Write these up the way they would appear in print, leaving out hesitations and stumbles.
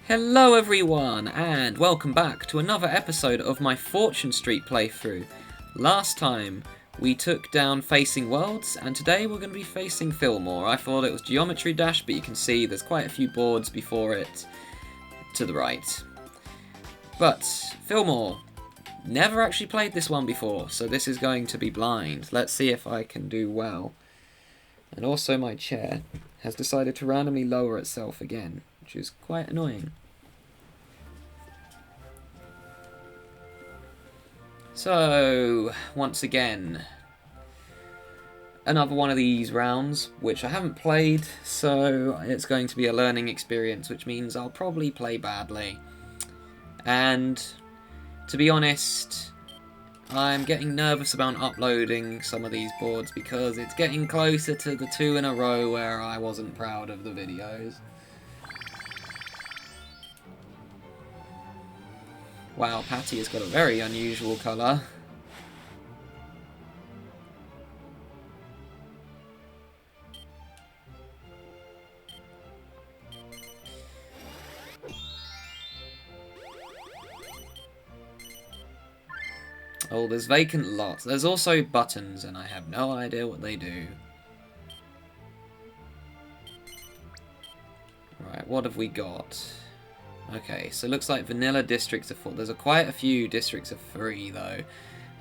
Hello everyone, and welcome back to another episode of my Fortune Street playthrough. Last time we took down Facing Worlds, and today we're going to be facing Fillmore. I thought it was Geometry Dash, but you can see there's quite a few boards before it to the right. But Fillmore, never actually played this one before, so this is going to be blind. Let's see if I can do well. And also my chair has decided to randomly lower itself again, which is quite annoying. So, once again, another one of these rounds, which I haven't played, so it's going to be a learning experience, which means I'll probably play badly. And, to be honest, I'm getting nervous about uploading some of these boards because it's getting closer to the 2 in a row where I wasn't proud of the videos. Wow, Patty has got a very unusual colour. Oh, there's vacant lots. There's also buttons, and I have no idea what they do. Right, what have we got? Okay, so it looks like vanilla districts are 4. There's quite a few districts of 3, though,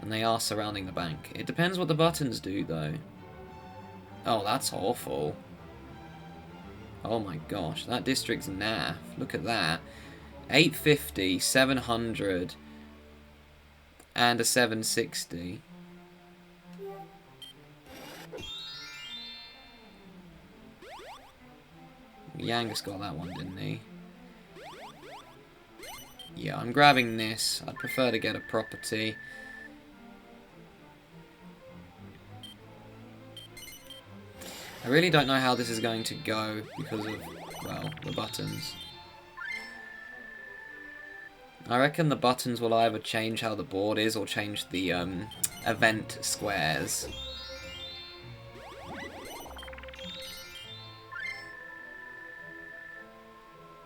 and they are surrounding the bank. It depends what the buttons do, though. Oh, that's awful. Oh my gosh, that district's naff. Look at that. 850, 700, and a 760. Yangus got that one, didn't he? Yeah, I'm grabbing this. I'd prefer to get a property. I really don't know how this is going to go because of, well, the buttons. I reckon the buttons will either change how the board is or change the event squares.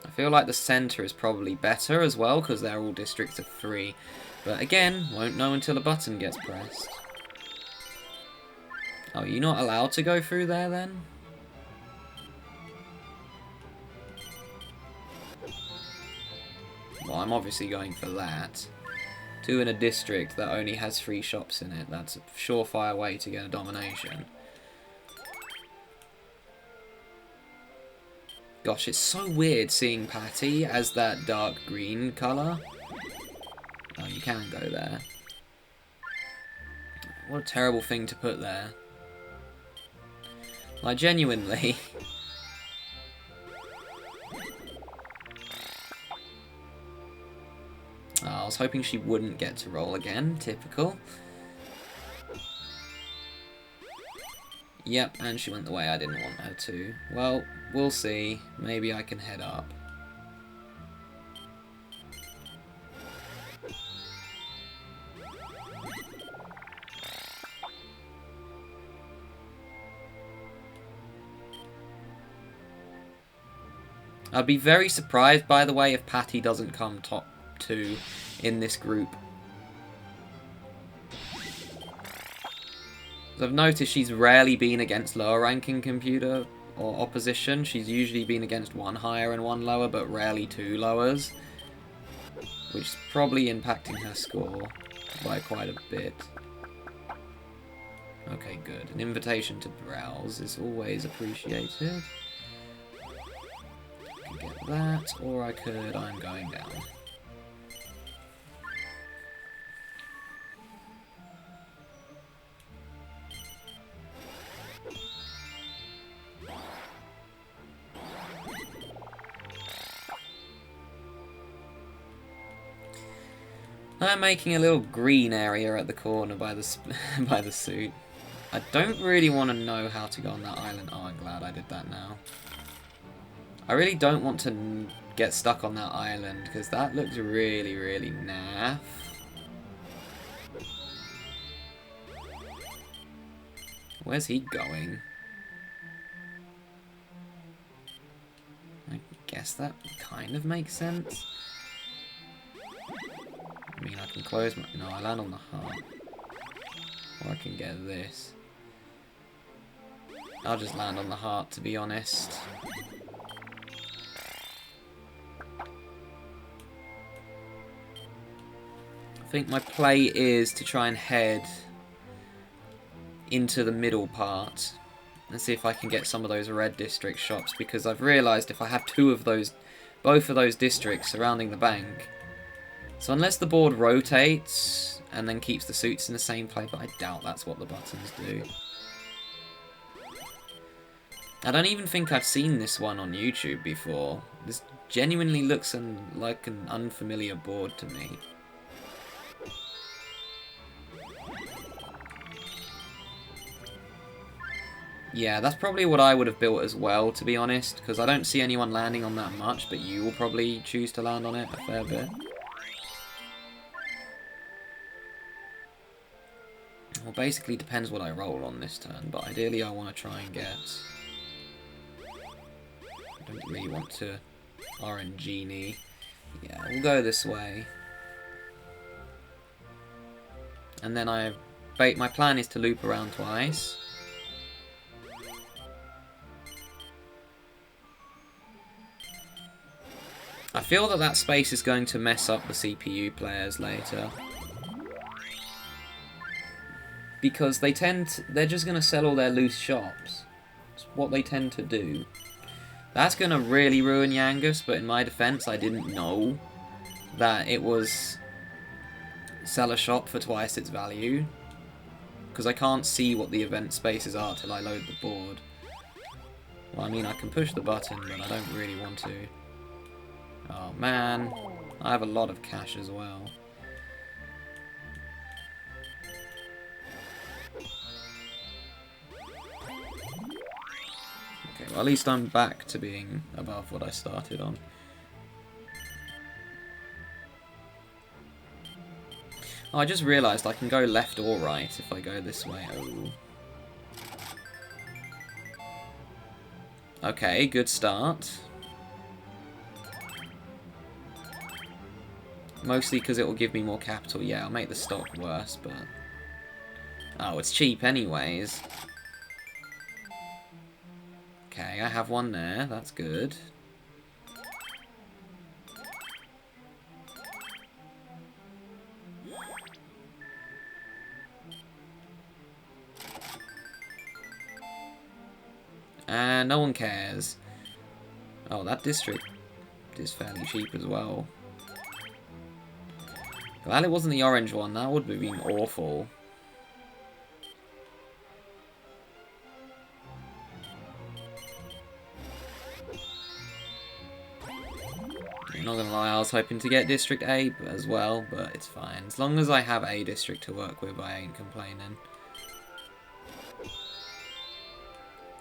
I feel like the centre is probably better as well because they're all districts of 3. But again, won't know until a button gets pressed. Oh, you're not allowed to go through there then? Well, I'm obviously going for that. 2 in a district that only has 3 shops in it. That's a surefire way to get a domination. Gosh, it's so weird seeing Patty as that dark green colour. Oh, you can go there. What a terrible thing to put there. Like, genuinely. Oh, I was hoping she wouldn't get to roll again. Typical. Yep, and she went the way I didn't want her to. Well, we'll see. Maybe I can head up. I'd be very surprised, by the way, if Patty doesn't come top 2 in this group. I've noticed she's rarely been against lower ranking computer or opposition. She's usually been against 1 higher and 1 lower, but rarely 2 lowers. Which is probably impacting her score by quite a bit. Okay, good. An invitation to browse is always appreciated. I can get that, or I'm going down. I'm making a little green area at the corner by the by the suit. I don't really want to know how to go on that island. Oh, I'm glad I did that now. I really don't want to get stuck on that island because that looks really, really naff. Where's he going? guess that kind of makes sense. I mean, I can close my... No, I land on the heart. Or I can get this. I'll just land on the heart, to be honest. I think my play is to try and head into the middle part and see if I can get some of those red district shops, because I've realised if I have both of those districts surrounding the bank, so unless the board rotates and then keeps the suits in the same play, but I doubt that's what the buttons do. I don't even think I've seen this one on YouTube before. This genuinely looks like an unfamiliar board to me. Yeah, that's probably what I would have built as well, to be honest, because I don't see anyone landing on that much, but you will probably choose to land on it a fair bit. Well, basically depends what I roll on this turn, but ideally I want to try and get... I don't really want to RNG-ny. Yeah, we'll go this way. And then my plan is to loop around twice. I feel that space is going to mess up the CPU players later. Because they're just going to sell all their loose shops. It's what they tend to do. That's going to really ruin Yangus, but in my defense, I didn't know that it was sell a shop for twice its value. Because I can't see what the event spaces are till I load the board. Well, I mean, I can push the button, but I don't really want to. Oh, man. I have a lot of cash as well. Okay, well, at least I'm back to being above what I started on. Oh, I just realised I can go left or right if I go this way. Oh. Okay, good start. Mostly because it will give me more capital. Yeah, I'll make the stock worse, but... Oh, it's cheap anyways. Okay, I have one there. That's good. And no one cares. Oh, that district is fairly cheap as well. Glad it wasn't the orange one. That would have been awful. I'm not gonna lie, I was hoping to get District A as well, but it's fine. As long as I have a district to work with, I ain't complaining.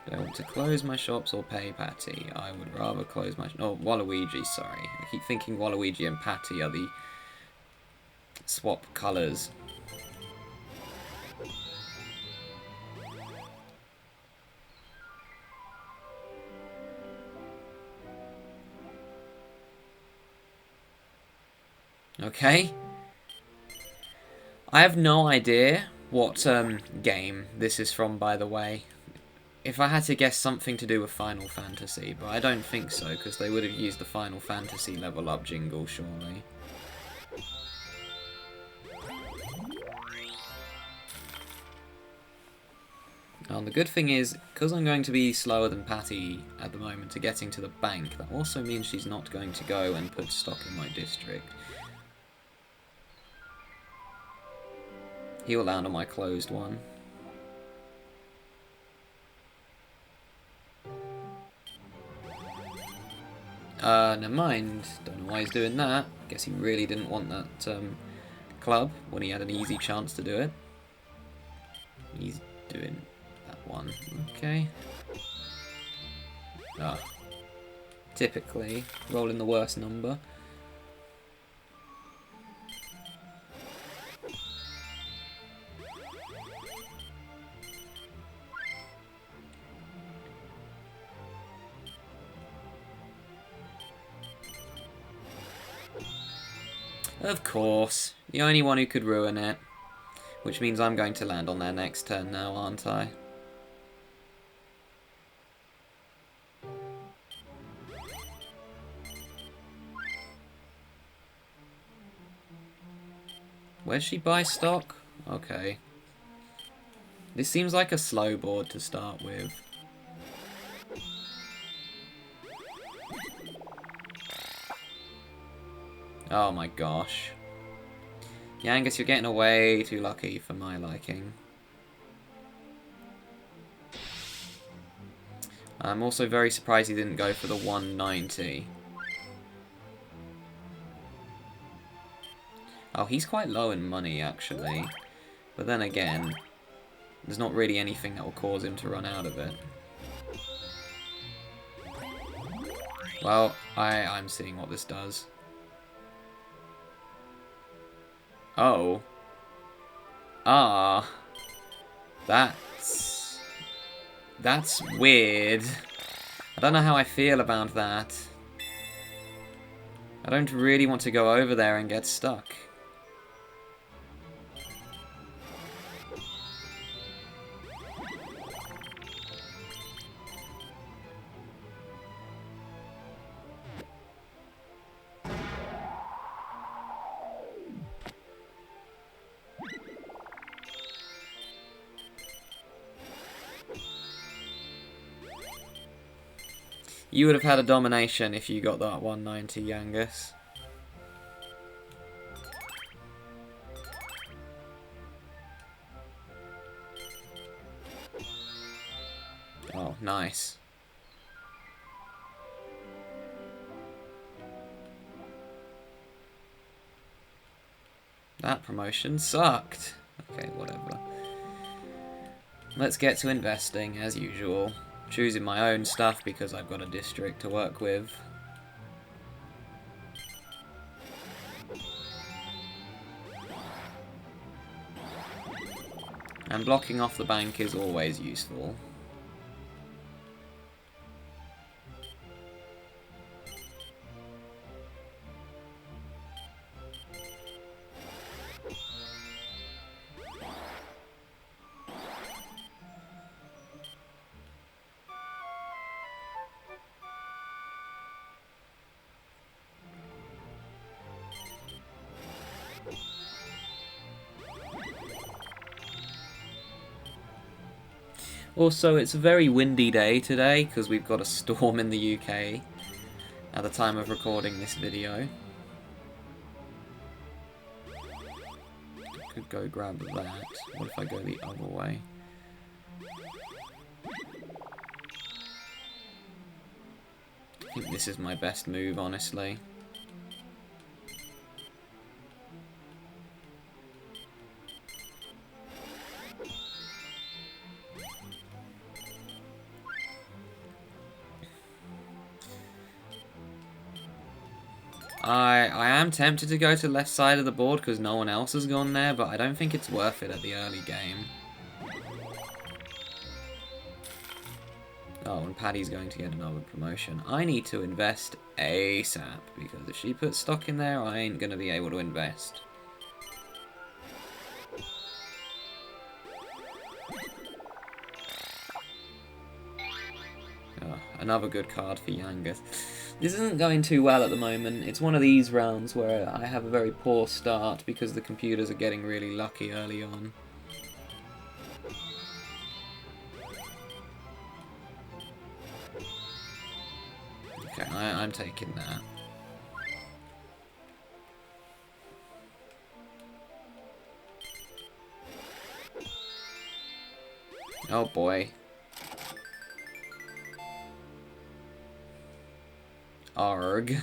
Do I want to close my shops or pay Patty? I would rather close my... Oh, Waluigi, sorry. I keep thinking Waluigi and Patty are the swap colours. Okay. I have no idea what game this is from, by the way. If I had to guess, something to do with Final Fantasy, but I don't think so, because they would have used the Final Fantasy level up jingle, surely. The good thing is, because I'm going to be slower than Patty at the moment to getting to the bank, that also means she's not going to go and put stock in my district. He will land on my closed one. Never mind. Don't know why he's doing that. Guess he really didn't want that club when he had an easy chance to do it. He's doing that one. Okay. Ah. Typically, rolling the worst number. Of course. The only one who could ruin it. Which means I'm going to land on their next turn now, aren't I? Where'd she buy stock? Okay. This seems like a slow board to start with. Oh my gosh. Yangus, you're getting way too lucky for my liking. I'm also very surprised he didn't go for the 190. Oh, he's quite low in money, actually. But then again, there's not really anything that will cause him to run out of it. Well, I'm seeing what this does. Oh. Ah. That's weird. I don't know how I feel about that. I don't really want to go over there and get stuck. You would have had a domination if you got that 190, Yangus. Oh, nice. That promotion sucked. Okay, whatever. Let's get to investing, as usual. Choosing my own stuff because I've got a district to work with. And blocking off the bank is always useful. Also, it's a very windy day today because we've got a storm in the UK at the time of recording this video. Could go grab that. What if I go the other way? I think this is my best move, honestly. I am tempted to go to the left side of the board because no one else has gone there, but I don't think it's worth it at the early game. Oh, and Paddy's going to get another promotion. I need to invest ASAP, because if she puts stock in there, I ain't going to be able to invest. Oh, another good card for Yangus. This isn't going too well at the moment. It's one of these rounds where I have a very poor start because the computers are getting really lucky early on. Okay, I'm taking that. Oh boy. Arg.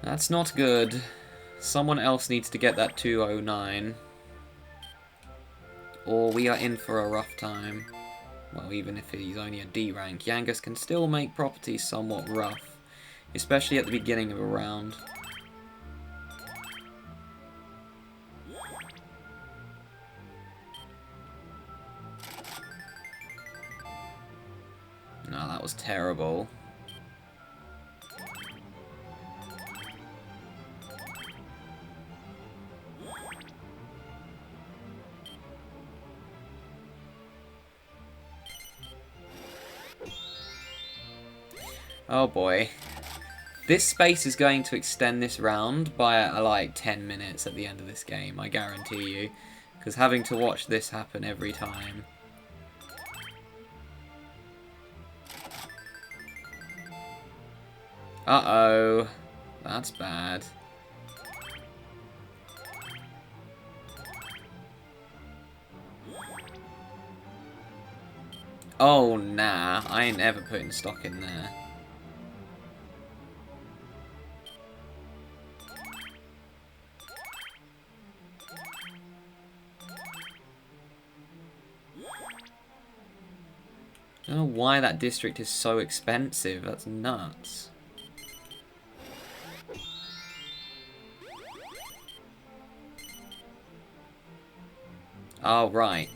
That's not good. Someone else needs to get that 209. Or we are in for a rough time. Well, even if he's only a D rank, Yangus can still make properties somewhat rough. Especially at the beginning of a round. No, that was terrible. Oh boy. This space is going to extend this round by like 10 minutes at the end of this game, I guarantee you. Because having to watch this happen every time. Uh-oh. That's bad. Oh, nah. I ain't ever putting stock in there. I don't know why that district is so expensive. That's nuts. Oh, right.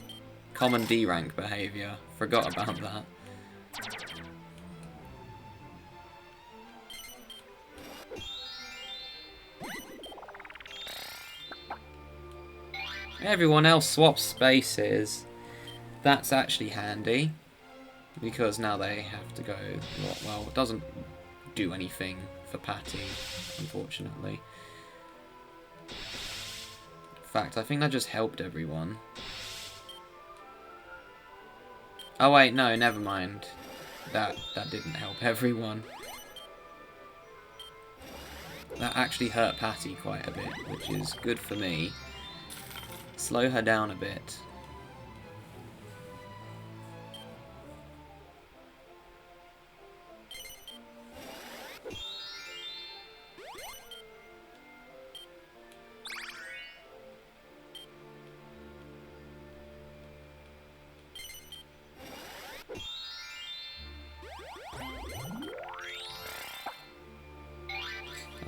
Common D rank behaviour. Forgot about that. Everyone else swaps spaces. That's actually handy. Because now they have to go... Well, it doesn't do anything for Patty, unfortunately. In fact, I think that just helped everyone. Oh wait, no, never mind. That didn't help everyone. That actually hurt Patty quite a bit, which is good for me. Slow her down a bit.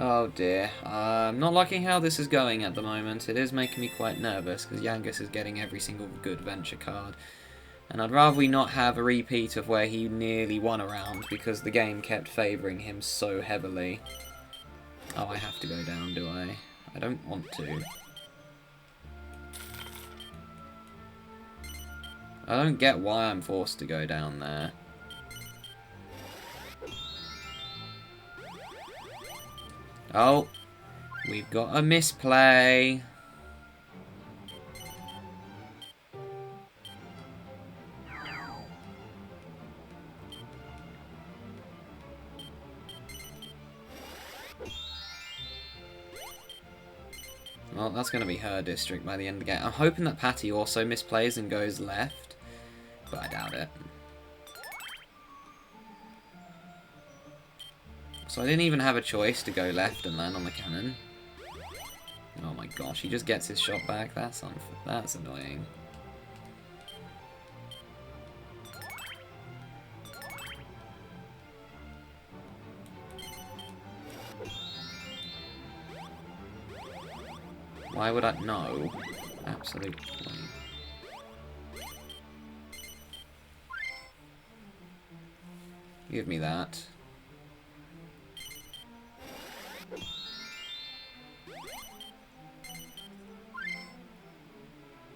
Oh dear, I'm not liking how this is going at the moment. It is making me quite nervous because Yangus is getting every single good venture card. And I'd rather we not have a repeat of where he nearly won a round because the game kept favouring him so heavily. Oh, I have to go down, do I? I don't want to. I don't get why I'm forced to go down there. Oh, we've got a misplay. Well, that's going to be her district by the end of the game. I'm hoping that Patty also misplays and goes left, but I doubt it. So I didn't even have a choice to go left and land on the cannon. Oh my gosh, he just gets his shot back. That's annoying. Why would I? No. Absolutely. Give me that.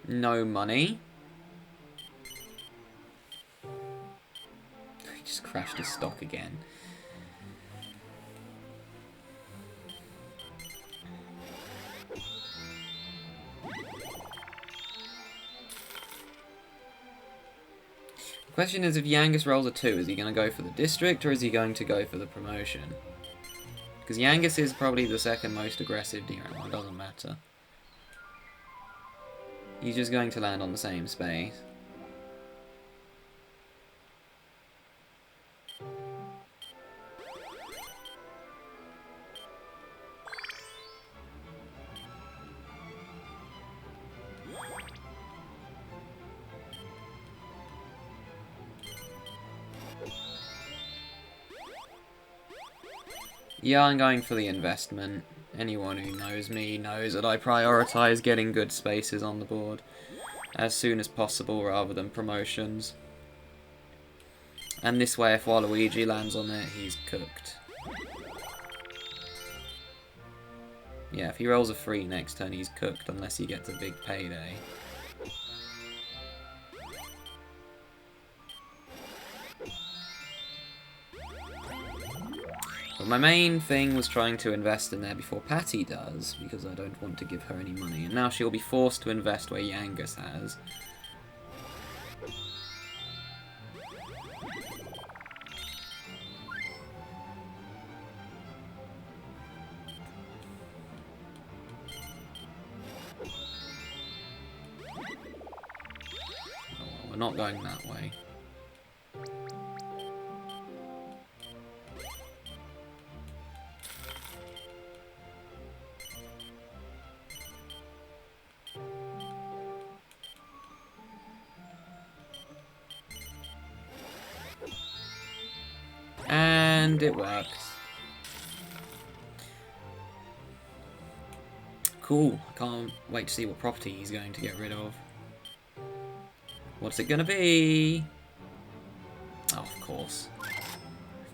No money. He just crashed his stock again. The question is, if Yangus rolls a 2, is he going to go for the district or is he going to go for the promotion? Because Yangus is probably the second most aggressive D rank. Well, it doesn't matter. He's just going to land on the same space. Yeah, I'm going for the investment. Anyone who knows me knows that I prioritise getting good spaces on the board as soon as possible rather than promotions. And this way, if Waluigi lands on it, he's cooked. Yeah, if he rolls a 3 next turn, he's cooked unless he gets a big payday. But my main thing was trying to invest in there before Patty does, because I don't want to give her any money. And now she'll be forced to invest where Yangus has. Oh, we're not going that way. And it works. Cool. I can't wait to see what property he's going to get rid of. What's it gonna be? Oh, of course.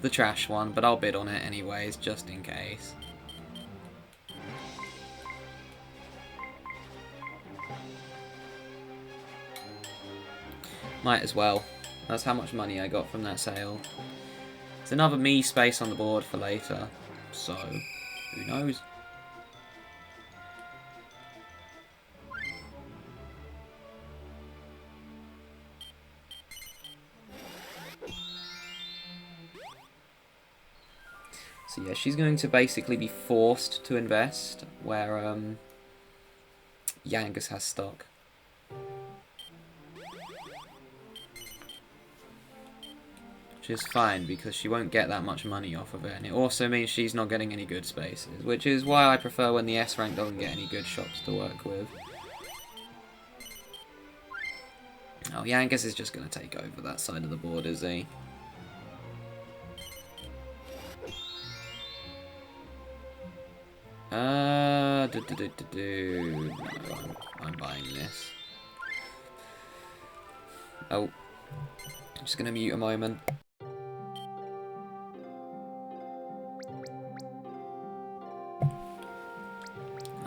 The trash one, but I'll bid on it anyways, just in case. Might as well. That's how much money I got from that sale. There's another me space on the board for later, so who knows? So yeah, she's going to basically be forced to invest where Yangus has stock. Which is fine, because she won't get that much money off of it, and it also means she's not getting any good spaces, which is why I prefer when the S rank doesn't get any good shops to work with. Oh, Yangus is just going to take over that side of the board, is he? No, I'm buying this. Oh, I'm just going to mute a moment.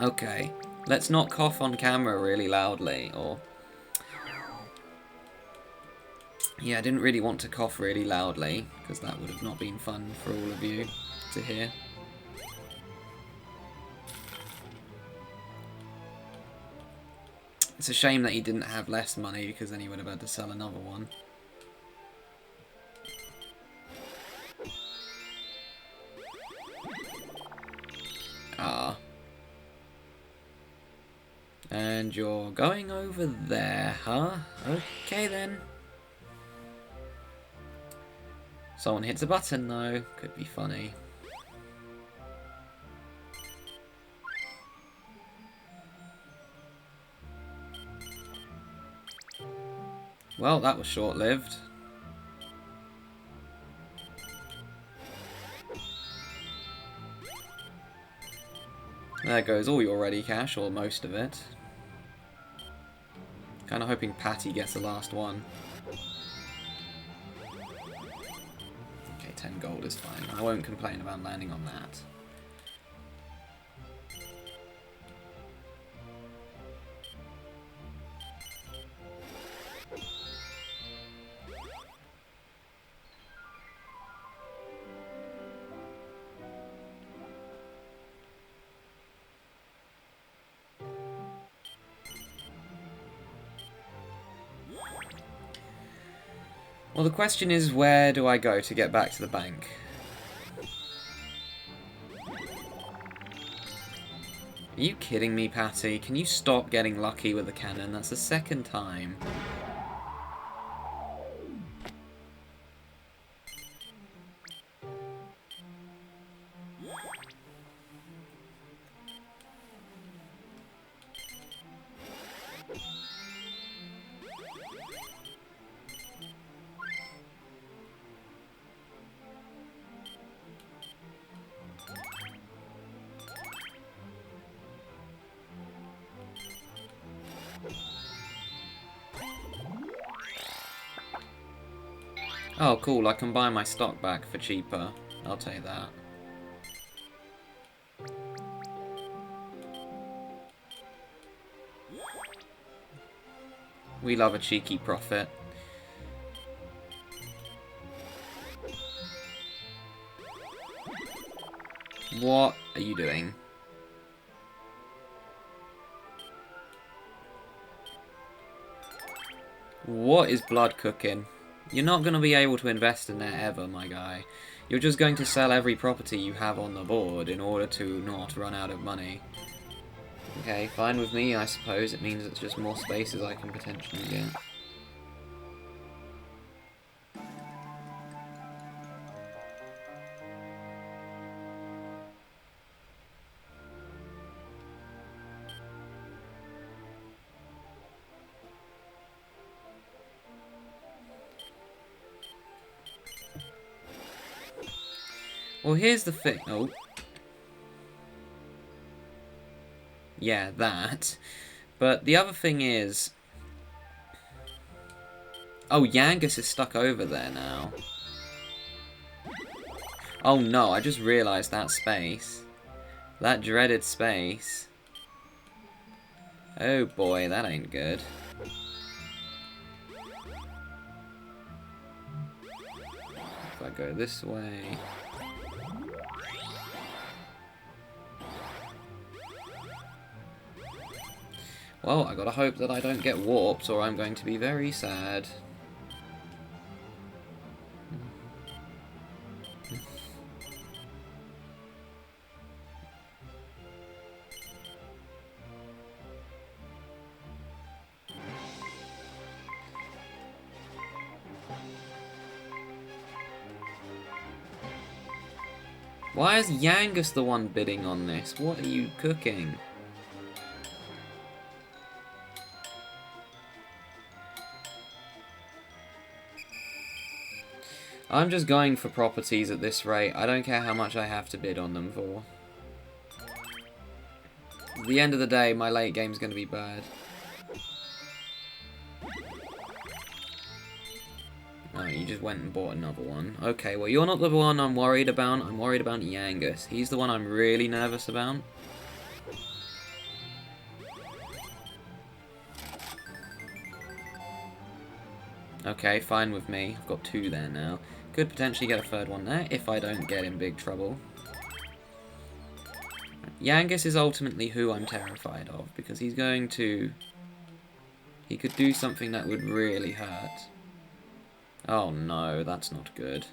Okay, let's not cough on camera really loudly, or... Yeah, I didn't really want to cough really loudly, because that would have not been fun for all of you to hear. It's a shame that he didn't have less money, because then he would have had to sell another one. Ah. And you're going over there, huh? Okay then. Someone hits a button though. Could be funny. Well, that was short-lived. There goes all your ready cash, or most of it. Kinda hoping Patty gets the last one. Okay, 10 gold is fine. I won't complain about landing on that. Well, the question is, where do I go to get back to the bank? Are you kidding me, Patty? Can you stop getting lucky with the cannon? That's the second time. Oh, cool, I can buy my stock back for cheaper. I'll take that. We love a cheeky profit. What are you doing? What is blood cooking? You're not going to be able to invest in there ever, my guy. You're just going to sell every property you have on the board in order to not run out of money. Okay, fine with me, I suppose. It means it's just more spaces I can potentially get. Well, here's the thing. Oh. Yeah, that. But the other thing is... Oh, Yangus is stuck over there now. Oh no, I just realised that space. That dreaded space. Oh boy, that ain't good. If I go this way... Well, I gotta hope that I don't get warped, or I'm going to be very sad. Why is Yangus the one bidding on this? What are you cooking? I'm just going for properties at this rate. I don't care how much I have to bid on them for. At the end of the day, my late game's going to be bad. Oh, you just went and bought another one. Okay, well, you're not the one I'm worried about. I'm worried about Yangus. He's the one I'm really nervous about. Okay, fine with me. I've got 2 there now. Could potentially get a 3rd one there if I don't get in big trouble. Yangus is ultimately who I'm terrified of, because he's going to... He could do something that would really hurt. Oh no, that's not good.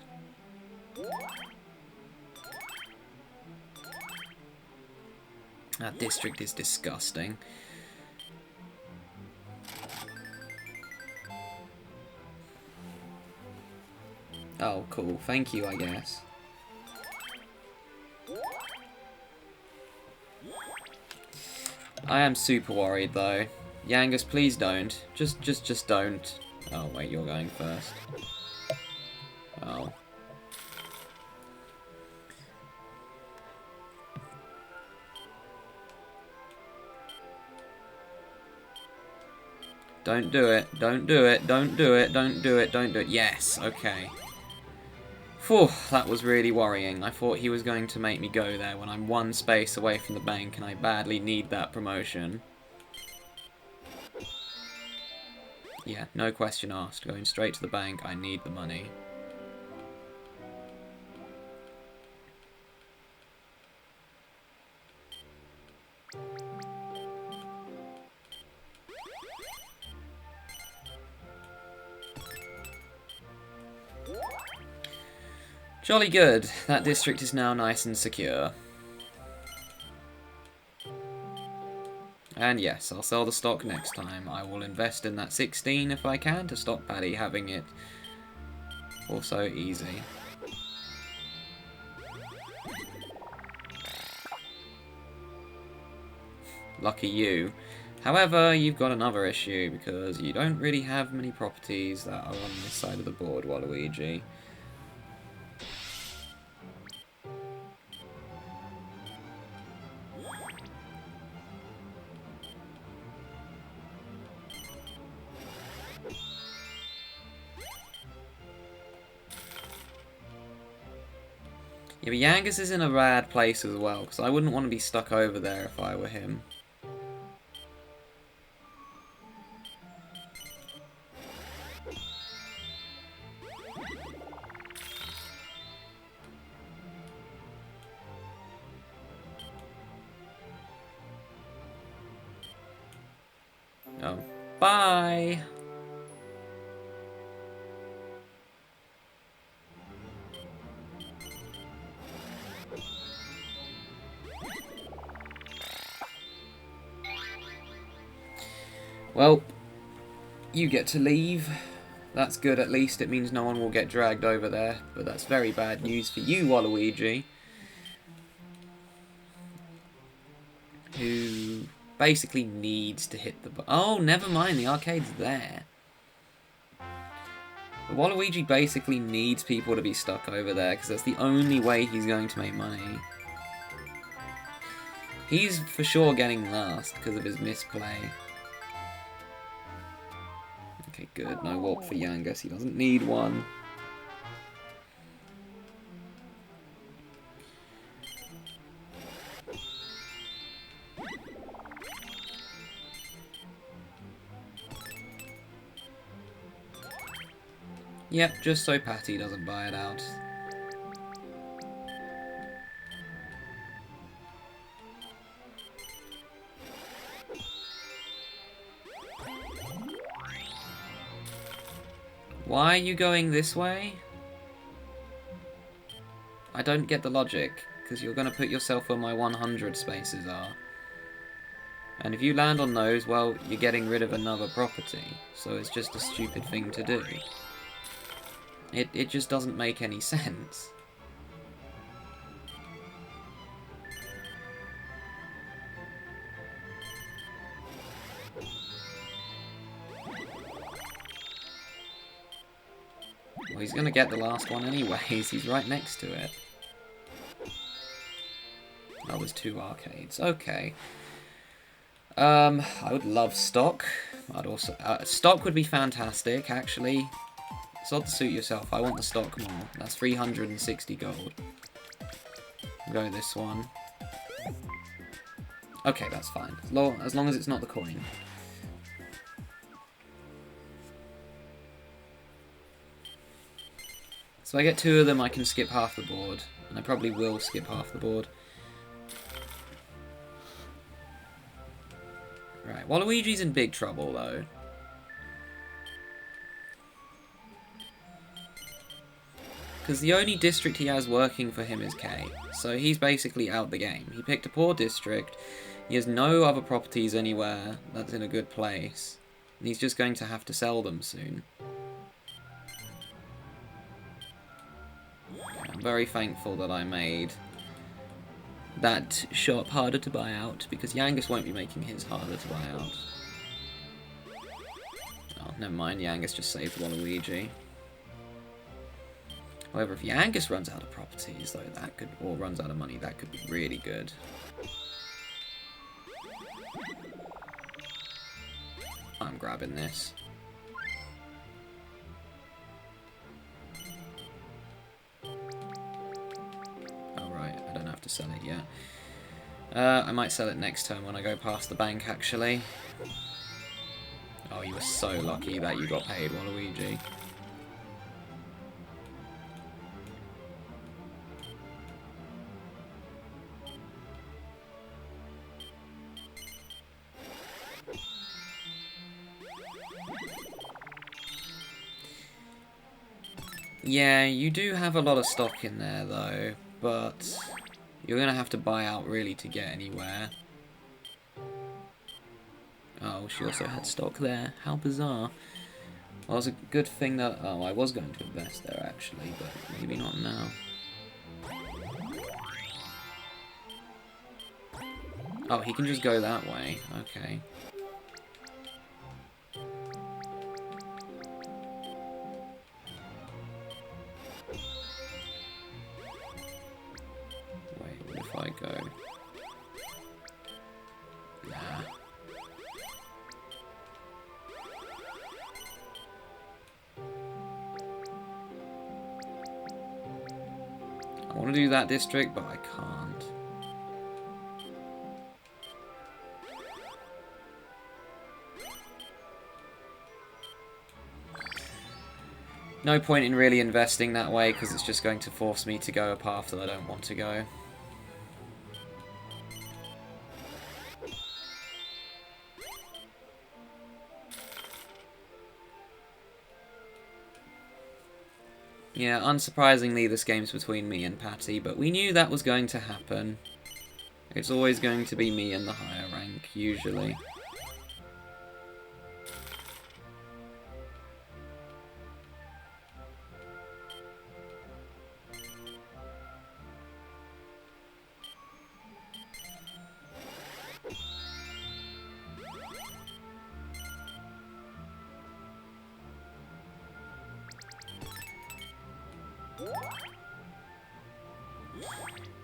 That district is disgusting. Oh, cool. Thank you, I guess. I am super worried, though. Yangus, please don't. Just don't. Oh, wait, you're going first. Oh. Don't do it. Don't do it. Don't do it. Don't do it. Don't do it. Yes. Okay. Phew, that was really worrying. I thought he was going to make me go there when I'm 1 space away from the bank and I badly need that promotion. Yeah, no question asked. Going straight to the bank, I need the money. Jolly good. That district is now nice and secure. And yes, I'll sell the stock next time. I will invest in that 16 if I can to stop Paddy having it also easy. Lucky you. However, you've got another issue because you don't really have many properties that are on this side of the board, Waluigi. Yeah, but Yangus is in a bad place as well, because I wouldn't want to be stuck over there if I were him. Oh, bye! Well, you get to leave. That's good, at least. It means no one will get dragged over there. But that's very bad news for you, Waluigi. Who basically needs to hit the... Oh, never mind. The arcade's there. But Waluigi basically needs people to be stuck over there, because that's the only way he's going to make money. He's for sure getting last because of his misplay. Okay, good. No warp for Yangus. He doesn't need one. Yep, just so Patty doesn't buy it out. Why are you going this way? I don't get the logic, because you're going to put yourself where my 100 spaces are. And if you land on those, well, you're getting rid of another property, so it's just a stupid thing to do. It just doesn't make any sense. Well, he's going to get the last one anyways. He's right next to it. Oh, there's 2 arcades. Okay. I would love stock. I'd also... stock would be fantastic, actually. Sod to suit yourself. I want the stock more. That's 360 gold. Go this one. Okay, that's fine. As long as it's not the coin. So I get 2 of them, I can skip half the board. And I probably will skip half the board. Right, Waluigi's in big trouble, though. Because the only district he has working for him is K. So he's basically out the game. He picked a poor district. He has no other properties anywhere that's in a good place. And he's just going to have to sell them soon. I'm very thankful that I made that shop harder to buy out, because Yangus won't be making his harder to buy out. Oh, never mind, Yangus just saved Waluigi. However, if Yangus runs out of properties, though, that could, or runs out of money, that could be really good. I'm grabbing this. To sell it yet. I might sell it next turn when I go past the bank, actually. Oh, you were so lucky that you got paid, Waluigi. Yeah, you do have a lot of stock in there, though, but you're going to have to buy out, really, to get anywhere. Oh, she also had stock there. How bizarre. Well, it's a good thing that... Oh, I was going to invest there, actually, but maybe not now. Oh, he can just go that way. Okay. I go. Nah. I want to do that district, but I can't. No point in really investing that way, because it's just going to force me to go a path that I don't want to go. Yeah, unsurprisingly, this game's between me and Patty, but we knew that was going to happen. It's always going to be me in the higher rank, usually.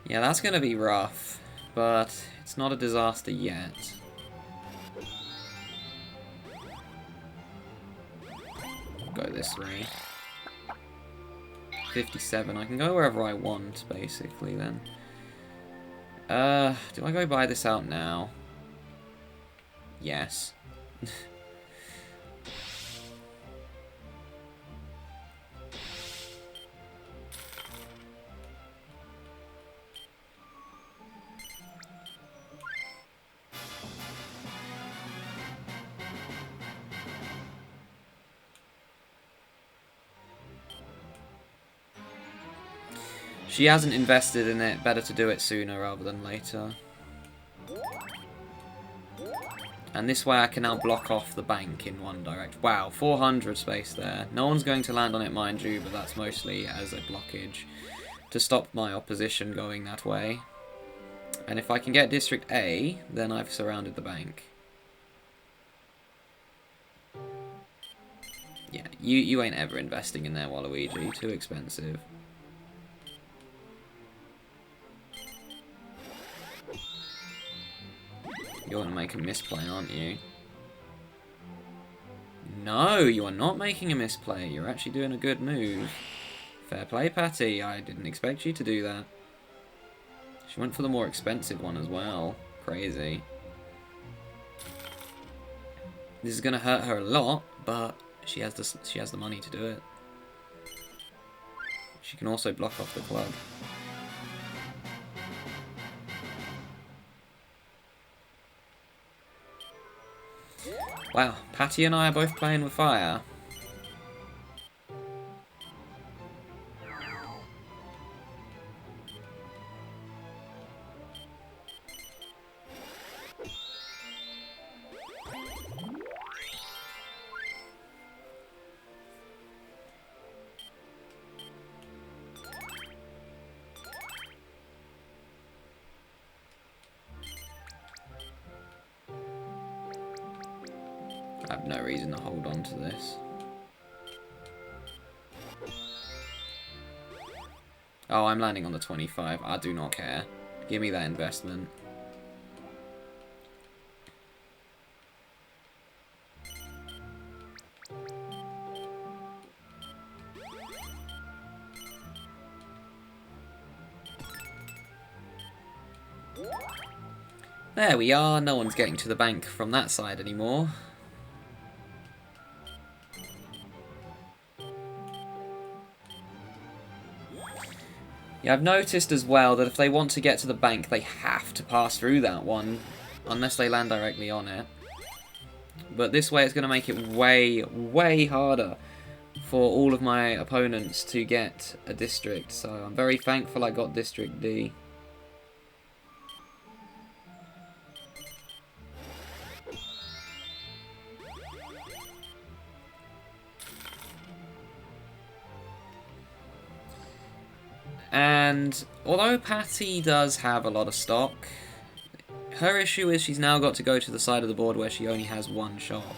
Yeah, that's going to be rough, but it's not a disaster yet. Go this way. 57. I can go wherever I want, basically, then. Do I go buy this out now? Yes. She hasn't invested in it. Better to do it sooner rather than later. And this way I can now block off the bank in one direction. Wow, 400 space there. No one's going to land on it, mind you, but that's mostly as a blockage to stop my opposition going that way. And if I can get District A, then I've surrounded the bank. Yeah, you ain't ever investing in there, Waluigi. Too expensive. You want to make a misplay, aren't you? No, you are not making a misplay. You're actually doing a good move. Fair play, Patty. I didn't expect you to do that. She went for the more expensive one as well. Crazy. This is going to hurt her a lot, but she has the money to do it. She can also block off the club. Wow, Patty and I are both playing with fire. I have no reason to hold on to this. Oh, I'm landing on the 25. I do not care. Give me that investment. There we are. No one's getting to the bank from that side anymore. Yeah, I've noticed as well that if they want to get to the bank, they have to pass through that one, unless they land directly on it. But this way it's going to make it way, way harder for all of my opponents to get a district. So I'm very thankful I got District D. And although Patty does have a lot of stock, her issue is she's now got to go to the side of the board where she only has one shop.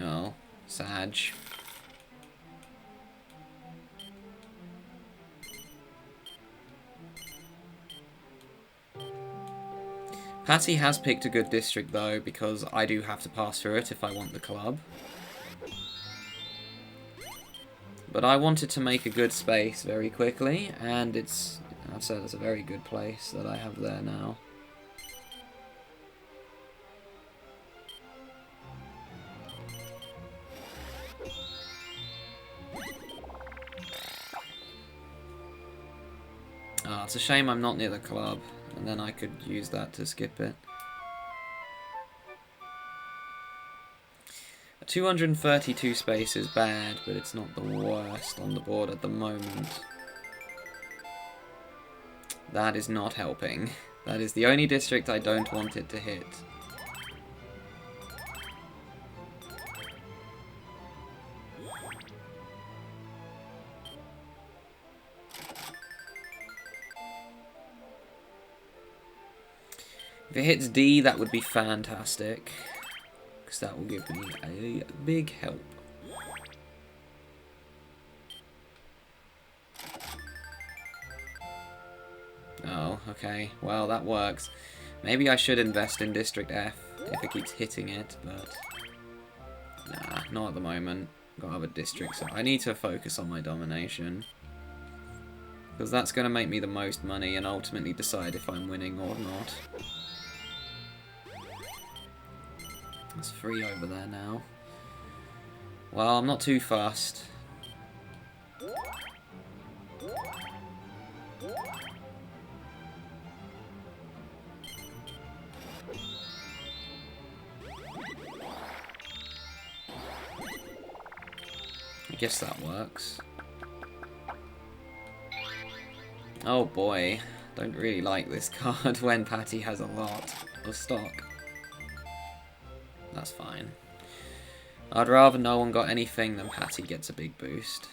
Oh, Sag. Patty has picked a good district though, because I do have to pass through it if I want the club. But I wanted to make a good space very quickly, and I've said it's a very good place that I have there now. it's a shame I'm not near the club, and then I could use that to skip it. 232 space is bad, but it's not the worst on the board at the moment. That is not helping. That is the only district I don't want it to hit. If it hits D, that would be fantastic. Because that will give me a big help. Oh, okay. Well, that works. Maybe I should invest in District F if it keeps hitting it, but... Nah, not at the moment. Got other districts, so I need to focus on my domination. Because that's going to make me the most money and ultimately decide if I'm winning or not. There's 3 over there now. Well, I'm not too fast. I guess that works. Oh boy, don't really like this card when Patty has a lot of stock. That's fine. I'd rather no one got anything than Patty gets a big boost.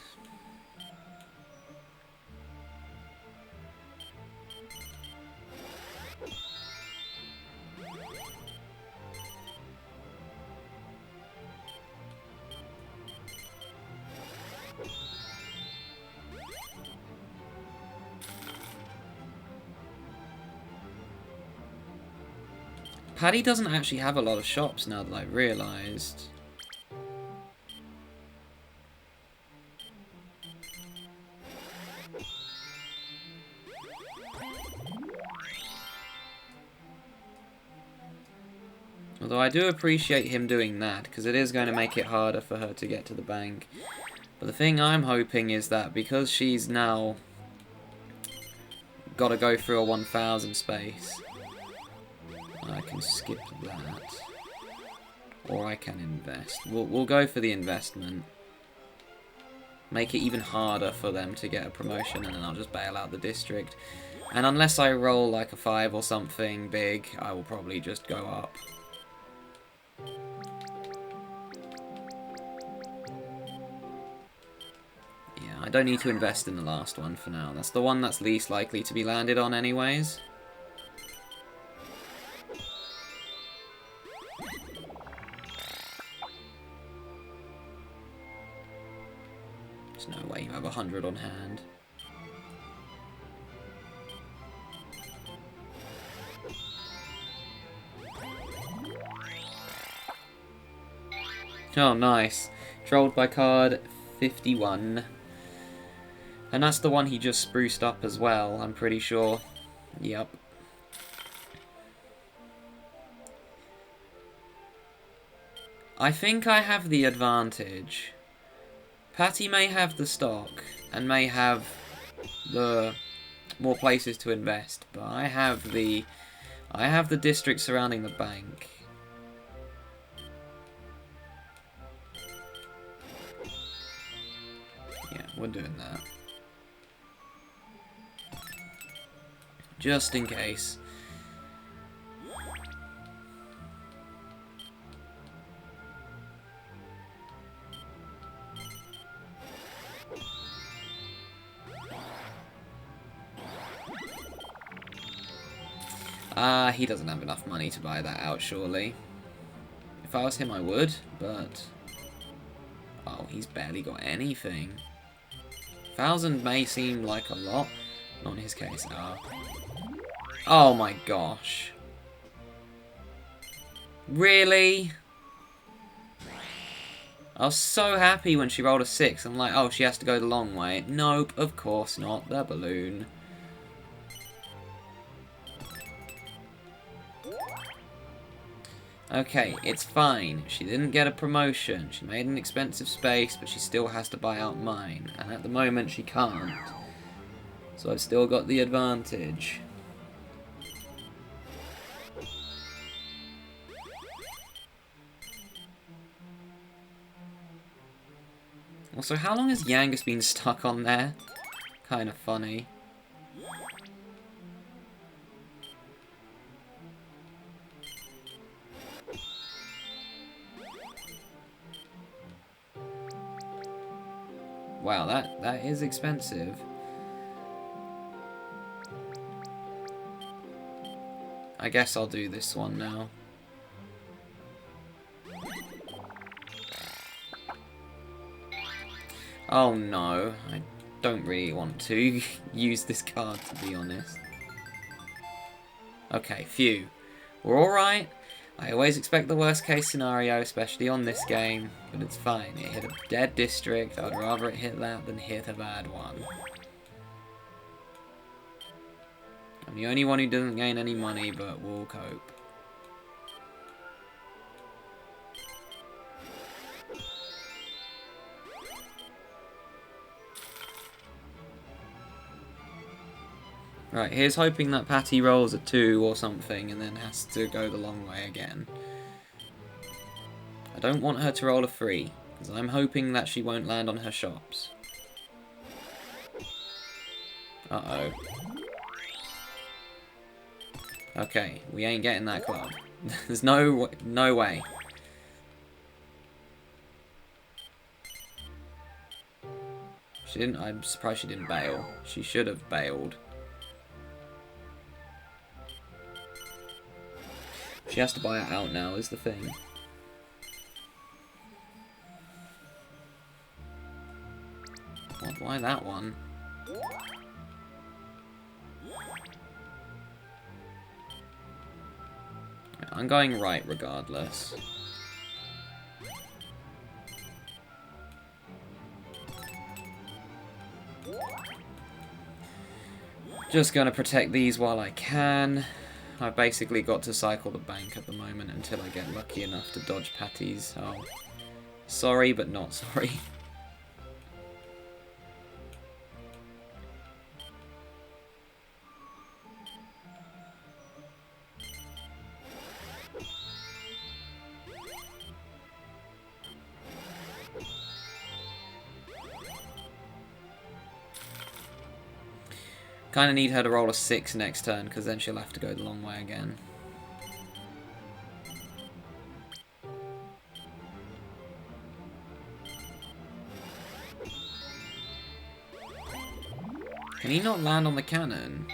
Paddy doesn't actually have a lot of shops now that I've realised. Although I do appreciate him doing that, because it is going to make it harder for her to get to the bank. But the thing I'm hoping is that because she's now got to go through a 1000 space, I can skip that. Or I can invest. We'll go for the investment. Make it even harder for them to get a promotion, and then I'll just bail out the district. And unless I roll like a 5 or something big, I will probably just go up. Yeah, I don't need to invest in the last one for now. That's the one that's least likely to be landed on anyways. There's no way you have 100 on hand. Oh, nice. Trolled by card 51. And that's the one he just spruced up as well, I'm pretty sure. Yep. I think I have the advantage. Patty may have the stock, and may have the more places to invest, but I have the district surrounding the bank. Yeah, we're doing that. Just in case. He doesn't have enough money to buy that out, surely. If I was him, I would, but... Oh, he's barely got anything. 1000 may seem like a lot. Not in his case. Oh my gosh. Really? I was so happy when she rolled a 6. I'm like, oh, she has to go the long way. Nope, of course not. The balloon. Okay, it's fine. She didn't get a promotion. She made an expensive space, but she still has to buy out mine. And at the moment, she can't. So I've still got the advantage. Also, how long has Yangus been stuck on there? Kind of funny. Wow, that is expensive. I guess I'll do this one now. Oh no, I don't really want to use this card, to be honest. Okay, phew. We're alright. I always expect the worst case scenario, especially on this game, but it's fine. It hit a dead district. I'd rather it hit that than hit a bad one. I'm the only one who doesn't gain any money, but we'll cope. Right, here's hoping that Patty rolls a 2 or something and then has to go the long way again. I don't want her to roll a 3, because I'm hoping that she won't land on her shops. Uh-oh. Okay, we ain't getting that club. There's no way. She didn't. I'm surprised she didn't bail. She should have bailed. She has to buy it out now, is the thing. Why that one? I'm going right regardless. Just gonna protect these while I can. I've basically got to cycle the bank at the moment until I get lucky enough to dodge Patties. Oh, sorry, but not sorry. Kind of need her to roll a 6 next turn, because then she'll have to go the long way again. Can he not land on the cannon?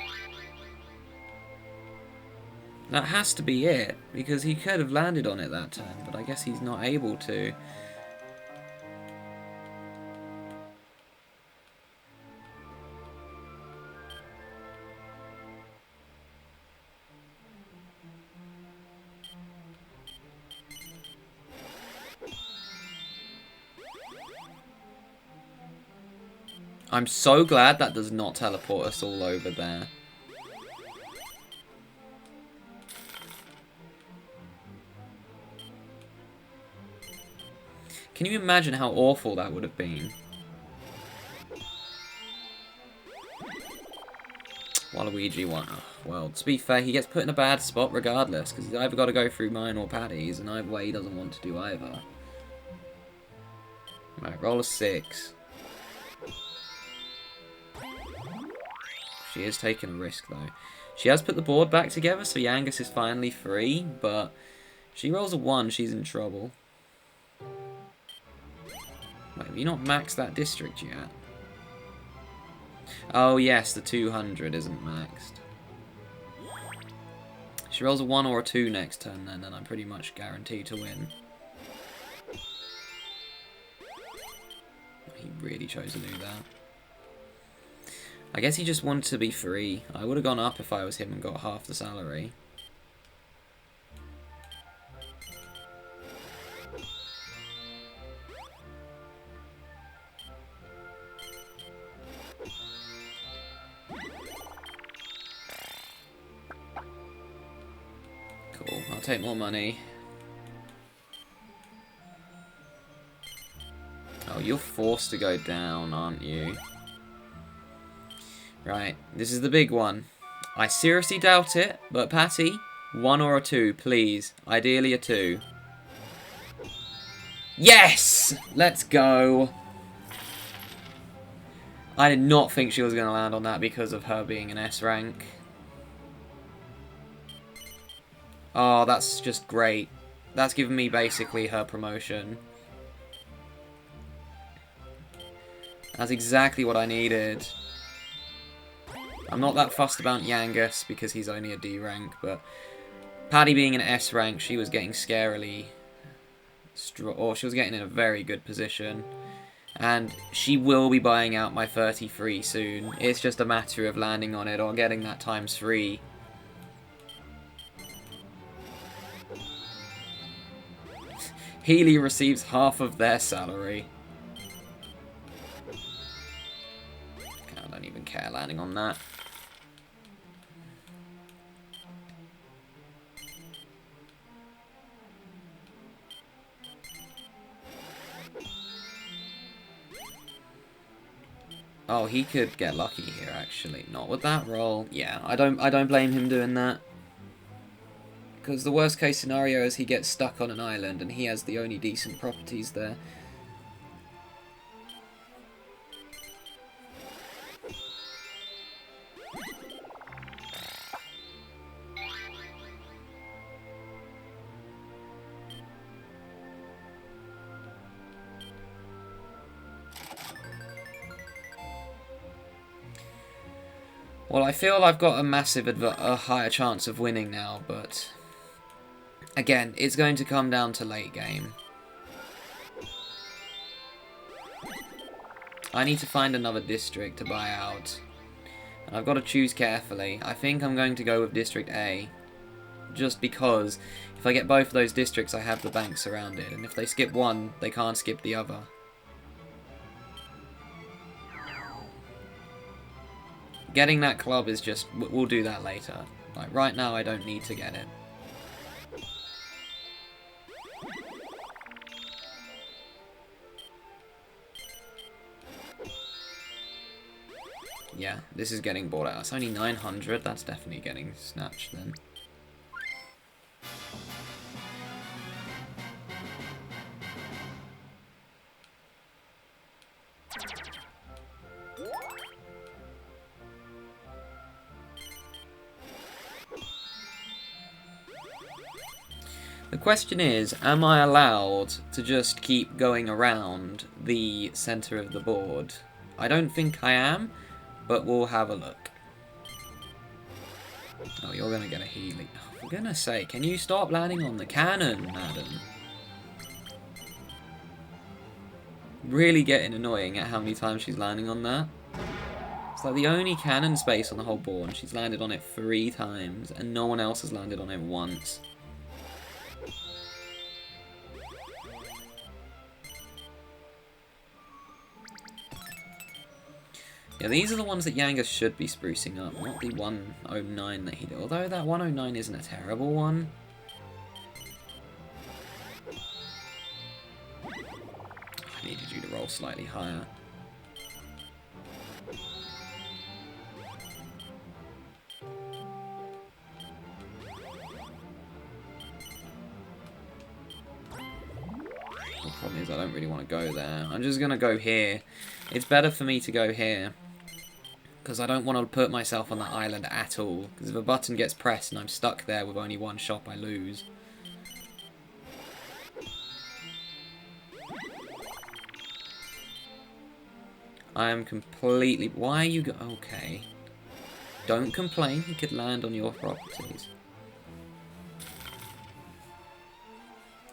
That has to be it, because he could have landed on it that turn, but I guess he's not able to. I'm so glad that does not teleport us all over there. Can you imagine how awful that would have been? Waluigi won. Oh, well, to be fair, he gets put in a bad spot regardless, because he's either got to go through mine or Patty's, and either way he doesn't want to do either. Right, roll a 6. She is taking a risk, though. She has put the board back together, so Yangus is finally free, but if she rolls a 1, she's in trouble. Wait, have you not maxed that district yet? Oh, yes, the 200 isn't maxed. She rolls a 1 or a 2 next turn, then, and I'm pretty much guaranteed to win. He really chose to do that. I guess he just wanted to be free. I would have gone up if I was him and got half the salary. Cool, I'll take more money. Oh, you're forced to go down, aren't you? Right, this is the big one. I seriously doubt it, but Patty, 1 or a 2, please. Ideally a 2. Yes! Let's go. I did not think she was going to land on that because of her being an S rank. Oh, that's just great. That's given me basically her promotion. That's exactly what I needed. I'm not that fussed about Yangus because he's only a D rank, but Paddy being an S rank, she was getting scarily... or she was getting in a very good position. And she will be buying out my 33 soon. It's just a matter of landing on it or getting that ×3. Healy receives half of their salary. I don't even care landing on that. Oh, he could get lucky here, actually. Not with that roll. Yeah, I don't blame him doing that. Because the worst case scenario is he gets stuck on an island and he has the only decent properties there. Well, I feel I've got a higher chance of winning now, but again, it's going to come down to late game. I need to find another district to buy out, and I've got to choose carefully. I think I'm going to go with District A, just because if I get both of those districts, I have the bank surrounded, and if they skip one, they can't skip the other. Getting that club is just... we'll do that later. Like, right now I don't need to get it. Yeah, this is getting bought out. It's only 900. That's definitely getting snatched then. The question is, am I allowed to just keep going around the centre of the board? I don't think I am, but we'll have a look. Oh, you're going to get a Healy. Oh, for goodness sake, can you stop landing on the cannon, madam? Really getting annoying at how many times she's landing on that. It's like the only cannon space on the whole board, and she's landed on it 3 times, and no one else has landed on it once. Yeah, these are the ones that Yangus should be sprucing up, not the 109 that he did. Although that 109 isn't a terrible one. I needed you to roll slightly higher. The problem is I don't really want to go there. I'm just going to go here. It's better for me to go here. Because I don't want to put myself on that island at all. Because if a button gets pressed and I'm stuck there with only one shop, I lose. I am completely... Why are you... Okay. Don't complain. He could land on your properties.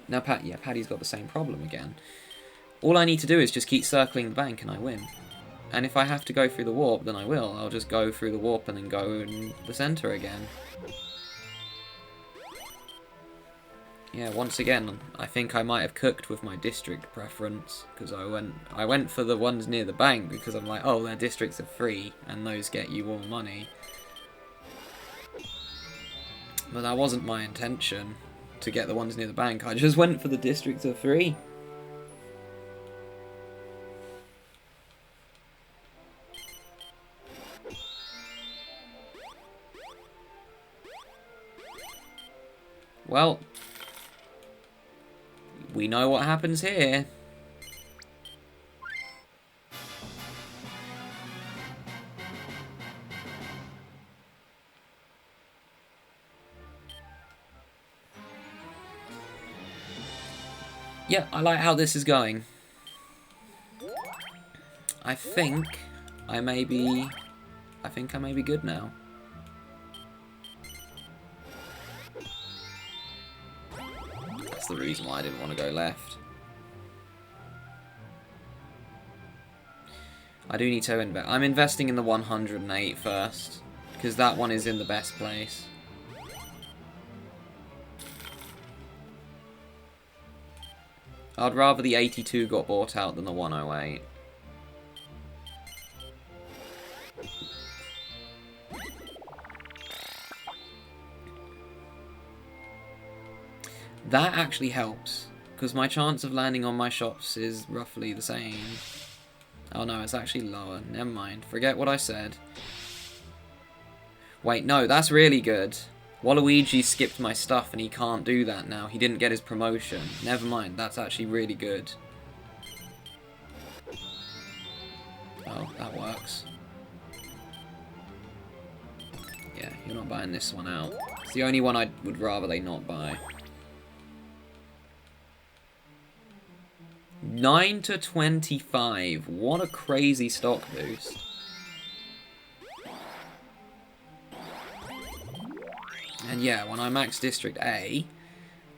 Now, Paddy's got the same problem again. All I need to do is just keep circling the bank and I win. And if I have to go through the warp, then I will. I'll just go through the warp and then go in the centre again. Yeah, once again, I think I might have cooked with my district preference. Because I went for the ones near the bank because I'm like, oh, their districts are free and those get you more money. But that wasn't my intention, to get the ones near the bank. I just went for the districts are free. Well, we know what happens here. Yeah, I like how this is going. I think I may be good now. That's the reason why I didn't want to go left. I do need to invest. I'm investing in the 108 first, because that one is in the best place. I'd rather the 82 got bought out than the 108. That actually helps, because my chance of landing on my shops is roughly the same. Oh no, it's actually lower. Never mind. Forget what I said. Wait, no, that's really good. Waluigi skipped my stuff and he can't do that now. He didn't get his promotion. Never mind, that's actually really good. Oh, that works. Yeah, you're not buying this one out. It's the only one I would rather they not buy. 9 to 25. What a crazy stock boost. And yeah, when I max District A,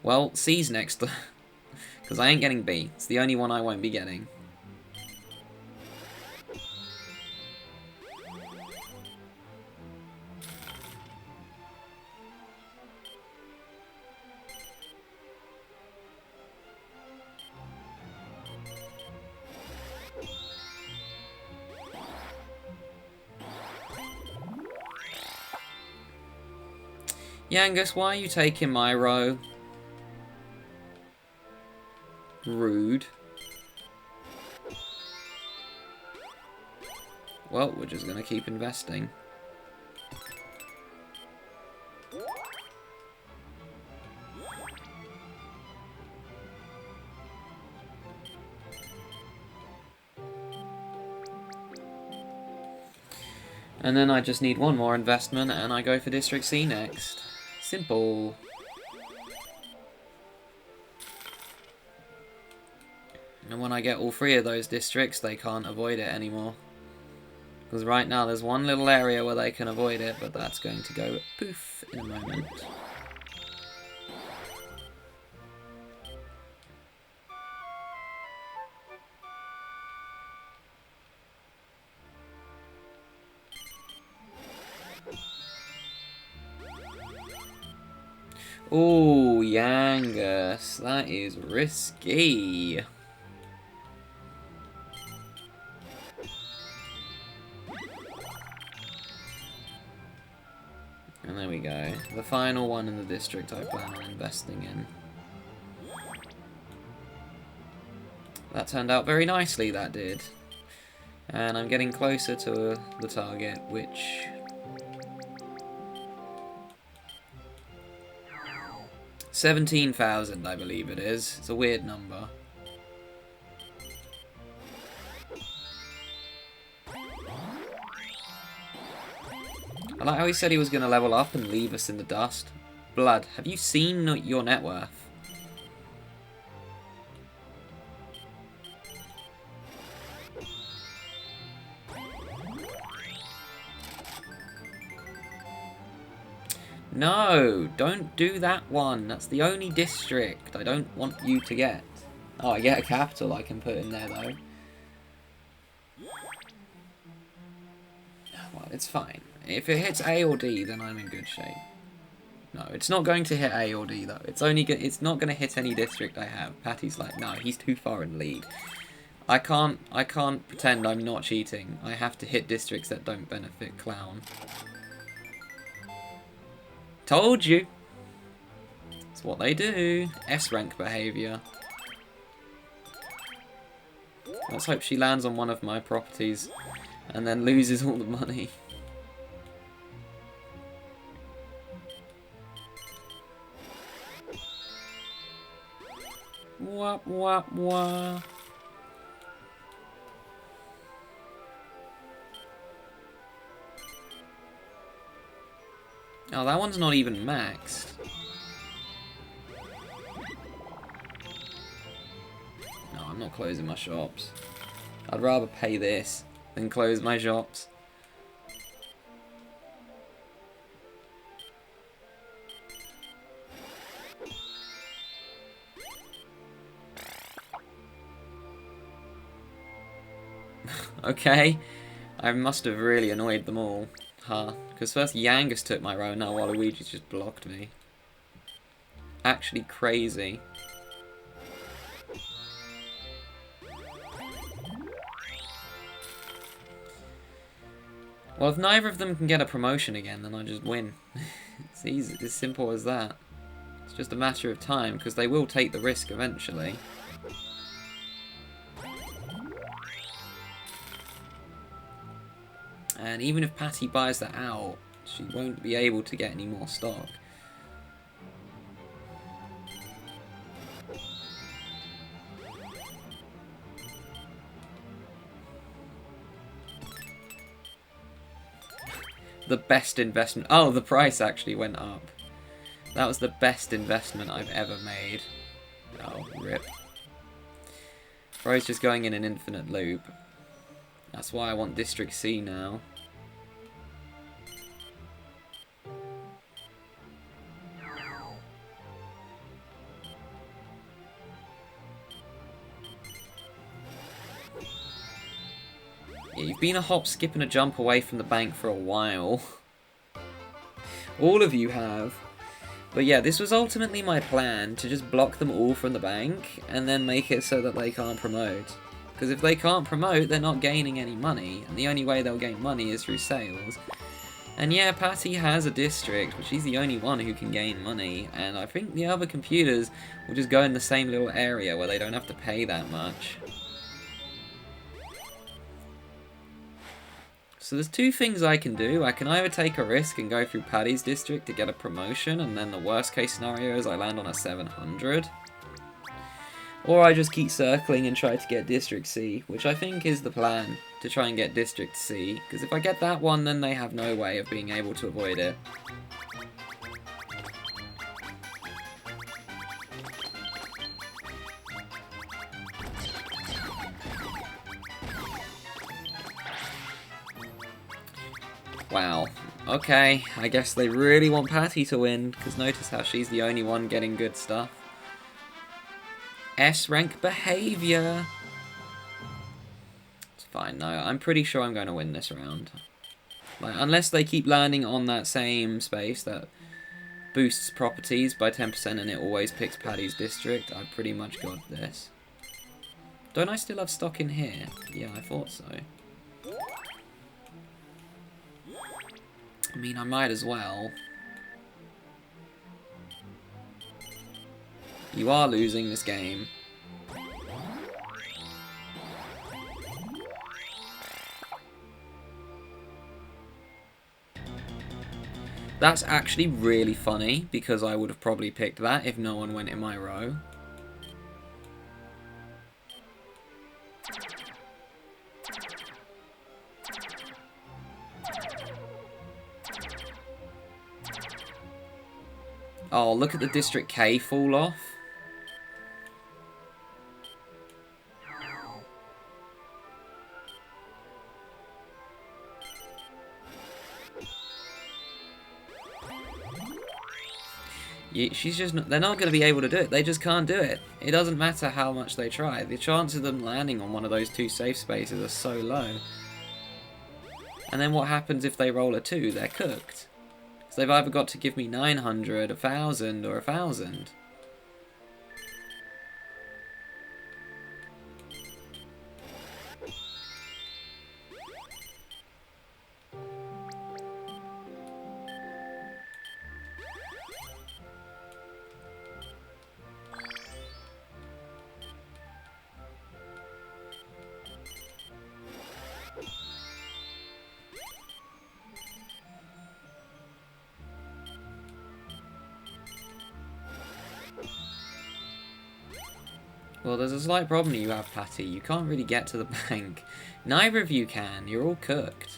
well, C's next. Because I ain't getting B. It's the only one I won't be getting. Yangus, why are you taking my row? Rude. Well, we're just going to keep investing. And then I just need one more investment and I go for District C next. Simple. And when I get all three of those districts, they can't avoid it anymore. Because right now there's one little area where they can avoid it, but that's going to go poof in a moment. Ooh, Yangus, that is risky. And there we go. The final one in the district I plan on investing in. That turned out very nicely, that did. And I'm getting closer to the target, which... 17,000, I believe it is. It's a weird number. I like how he said he was going to level up and leave us in the dust. Blood, have you seen your net worth? No, don't do that one. That's the only district I don't want you to get. Oh, I get a capital I can put in there, though. Well, it's fine. If it hits A or D, then I'm in good shape. No, it's not going to hit A or D, though. It's not going to hit any district I have. Patty's like, no, he's too far in the lead. I can't pretend I'm not cheating. I have to hit districts that don't benefit Clown. Told you! It's what they do. S-rank behaviour. Let's hope she lands on one of my properties and then loses all the money. Wah, wah, wah. Oh, that one's not even maxed. No, I'm not closing my shops. I'd rather pay this than close my shops. Okay, I must have really annoyed them all. Huh. Because first Yangus took my row, now Waluigi's just blocked me. Actually crazy. Well, if neither of them can get a promotion again, then I just win. It's easy, it's as simple as that. It's just a matter of time, because they will take the risk eventually. And even if Patty buys that out, she won't be able to get any more stock. The best investment. Oh, the price actually went up. That was the best investment I've ever made. Oh, rip. Bro's just going in an infinite loop. That's why I want District C now. Yeah, you've been a hop, skip and a jump away from the bank for a while. All of you have. But yeah, this was ultimately my plan, to just block them all from the bank, and then make it so that they can't promote. Because if they can't promote, they're not gaining any money, and the only way they'll gain money is through sales. And yeah, Patty has a district, but she's the only one who can gain money, and I think the other computers will just go in the same little area where they don't have to pay that much. So there's two things I can do. I can either take a risk and go through Patty's district to get a promotion, and then the worst case scenario is I land on a 700. Or I just keep circling and try to get District C, which I think is the plan, to try and get District C. Because if I get that one, then they have no way of being able to avoid it. Wow. Okay, I guess they really want Patty to win, because notice how she's the only one getting good stuff. S-rank behaviour. It's fine, no, I'm pretty sure I'm going to win this round. Like, unless they keep landing on that same space that boosts properties by 10% and it always picks Patty's district, I've pretty much got this. Don't I still have stock in here? Yeah, I thought so. I mean, I might as well. You are losing this game. That's actually really funny, because I would have probably picked that if no one went in my row. Oh, look at the District K fall off. She's just not, they're not going to be able to do it. They just can't do it. It doesn't matter how much they try. The chance of them landing on one of those two safe spaces are so low. And then what happens if they roll a 2? They're cooked. So they've either got to give me 900, 1,000, or 1,000. Well, there's a slight problem you have, Patty. You can't really get to the bank. Neither of you can. You're all cooked.